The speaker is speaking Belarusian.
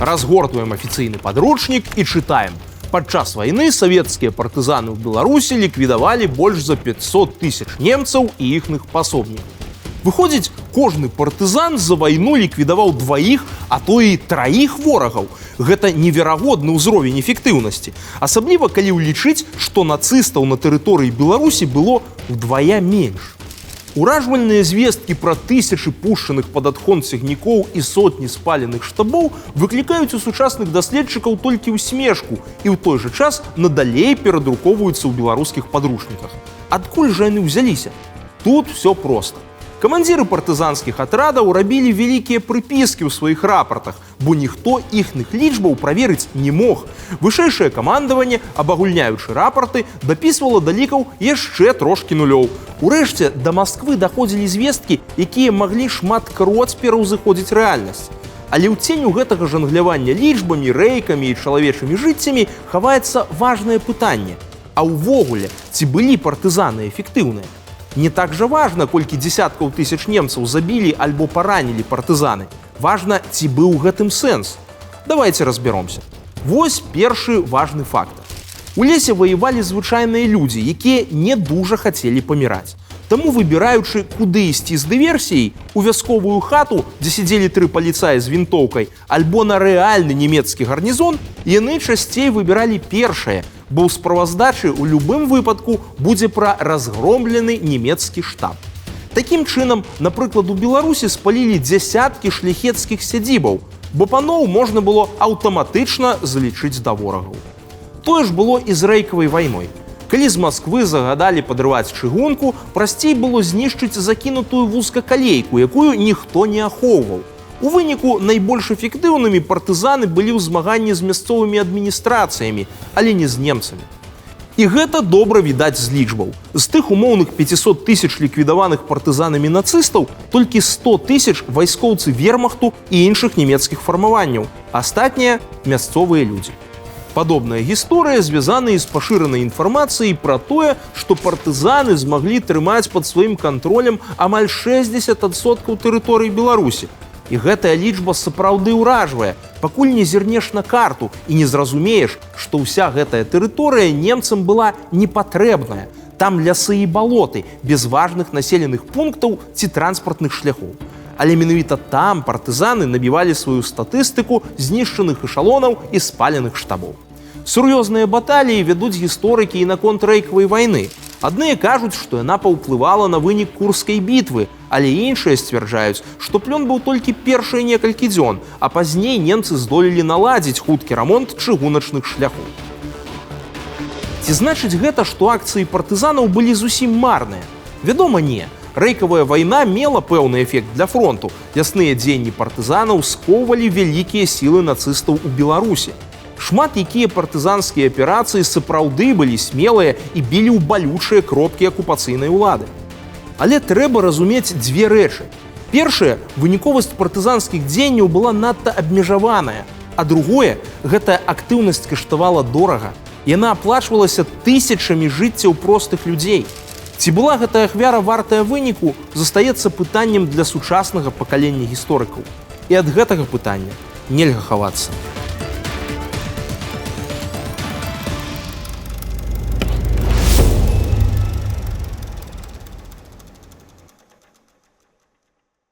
Разгортваем афіцыйны падручнік і чытаем. Падчас вайны савецкія партызаны ў Беларусі ліквідавалі больш за 500 тысяч немцаў і іхных пасобнікаў. Выходзіць, кожны партызан за вайну ліквідаваў 2, а то і 3 ворагаў. Гэта неверагодны ўзровень эфектыўнасці. Асабліва, калі ўлічыць, што нацыстаў на тэрыторыі Беларусі было ўдвая менш. Уражвальныя звесткі пра тысячы пушчаных пад адхон цягнікоў і сотні спаленых штабоў выклікаюць у сучасных даследчыкаў толькі ўсмешку і ў той жа час надалей перадрукоўваюцца ў беларускіх падручніках. Адкуль жа яны ўзяліся? Тут все проста. Камандзіры партызанскіх атрадаў рабілі вялікія прыпіскі ў сваіх рапартах, бо ніхто іхных лічбаў праверыць не мог. Вышэйшае камандаванне, абагульняючы рапарты, дапісвала да лікаў яшчэ трошкі нулёў. Урэшце, да Масквы даходзілі звесткі, якія маглі шматкроць пераўзыходзіць рэальнасць. Але ў ценю гэтага жанглявання лічбамі, рэйкамі і чалавечымі жыццямі хаваецца важнае пытанне. А ўвогуле, ці былі партызаны эфектыўныя? Не так жа важна, колькі дзесяткаў тысяч немцаў забілі альбо паранілі партызаны. Важна, ці быў у гэтым сэнс. Давайте разберомся. Вось першы важны фактор. У лесе ваявалі звычайныя людзі, якія не дужа хацелі паміраць. Таму, выбіраючы, куды ісці з дыверсіяй, у вясковую хату, дзе сядзелі 3 паліцаі з вінтоўкай, альбо на рэальны нямецкі гарнізон, яны часцей выбіралі першае, бо ў справаздачы ў любым выпадку будзе пра разгромлены нямецкі штаб. Такім чынам, напрыклад, у Беларусі спалілі дзясяткі шляхецкіх сядзібаў, бо паноў можна было аўтаматычна залічыць да ворагаў. Тое ж было і з рэйкавай вайной. Калі з Масквы загадалі падрываць чыгунку, прасцей было знішчыць закінутую вузкакалейку, якую ніхто не ахоўваў. У выніку найбольш эфектыўнымі партызаны былі ў змаганні з мясцовымі адміністрацыямі, але не з немцамі. І гэта добра відаць з лічбаў. З тых умоўных 500 тысяч ліквідаваных партызанамі нацыстаў толькі 100 тысяч вайскоўцы вермахту і іншых нямецкіх фармаванняў. Астатнія – мясцовыя людзі. Падобная гісторыя звязана і з пашыранай інфармацыяй пра тое, што партызаны змаглі трымаць пад сваім кантролем амаль 60% тэрыторыі Беларусі. І гэтая лічба сапраўды ўражвае, пакуль не зірнеш на карту і не зразумееш, што ўся гэтая тэрыторыя немцам была непатрэбная. Там лясы і балоты, без важных населеных пунктаў ці транспартных шляхоў. Але менавіта там партызаны набівалі сваю статыстыку знішчаных эшалонаў і спаленых штабоў. Сур'ёзныя баталіі вядуць гісторыкі і наконт рэйкавай вайны. Адныя кажуць, што яна паўплывала на вынік Курскай бітвы, але іншыя сцвярджаюць, што плён быў толькі першыя некалькі дзён, а пазней немцы здолелі наладзіць хуткі рамонт чыгуначных шляхоў. Ці значыць гэта, што акцыі партызанаў былі зусім марныя? Вядома, не. Рэйкавая вайна мела пэўны эфект для фронту. Ясныя дзеянні партызанаў скоўвалі вялікія сілы нацыстаў у Беларусі. Шмат якія партызанскія аперацыі сапраўды былі смелыя і білі ў балючыя кропкі акупацыйнай улады. Але трэба разумець дзве рэчы. Першае, выніковасць партызанскіх дзеянняў была надта абмежаваная. А другое, гэтая актыўнасць каштавала дорага. Яна аплачвалася тысячамі жыццяў простых людзей. Ці была гэтая ахвяра вартая выніку, застаецца пытаннем для сучаснага пакалення гісторыкаў. І ад гэтага пытання нельга хавацца.